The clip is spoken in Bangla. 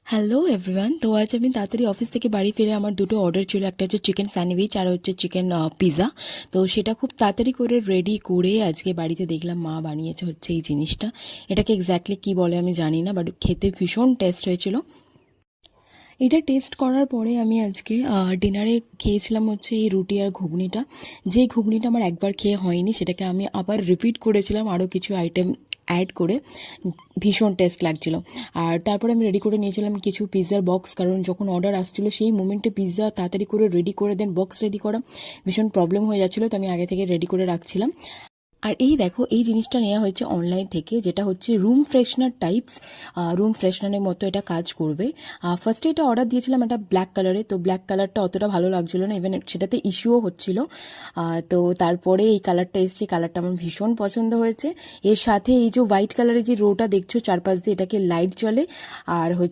Hello everyone. তো আজ আমি তাড়াতাড়ি অফিস থেকে বাড়ি ফিরে আমার দুটো অর্ডার ছিল, একটা হচ্ছে চিকেন স্যান্ডউইচ আর হচ্ছে চিকেন পিৎজা। তো সেটা খুব তাড়াতাড়ি করে রেডি করে আজকে বাড়িতে দেখলাম মা বানিয়েছে হচ্ছে এই জিনিসটা। এটাকে এক্স্যাক্টলি কী বলে আমি জানি না, বাট খেতে ভীষণ টেস্ট হয়েছিল। এটা টেস্ট করার পরে আমি আজকে ডিনারে খেয়েছিলাম হচ্ছে এই রুটি আর ঘুগনিটা। যে ঘুগনিটা আমার একবার খেয়ে হয়নি, সেটাকে আমি আবার রিপিট করেছিলাম আরও কিছু আইটেম অ্যাড করে। ভীষণ টেস্ট লাগছিল। আর তারপরে আমি রেডি করে নিয়েছিলাম কিছু পিৎজার বক্স, কারণ যখন অর্ডার আসছিলো সেই মোমেন্টে পিৎজা তাড়াতাড়ি করে রেডি করে দেন বক্স রেডি করা ভীষণ প্রবলেম হয়ে যাচ্ছিলো, তো আমি আগে থেকে রেডি করে রাখছিলাম। আর এই দেখো, এই জিনিসটা নেওয়া হয়েছে অনলাইন থেকে, যেটা হচ্ছে রুম ফ্রেশনার টাইপস। রুম ফ্রেশনারের মতো এটা কাজ করবে। ফার্স্টে এটা অর্ডার দিয়েছিলাম এটা ব্ল্যাক কালারে, তো ব্ল্যাক কালারটা অতটা ভালো লাগছিলো না, ইভেন সেটাতে ইস্যুও হচ্ছিলো। তো তারপরে এই কালারটা এসছে, কালারটা আমার ভীষণ পছন্দ হয়েছে। এর সাথে এই যে হোয়াইট কালারের যে রোটা দেখছো চারপাশ দিয়ে, এটাকে লাইট জ্বলে। আর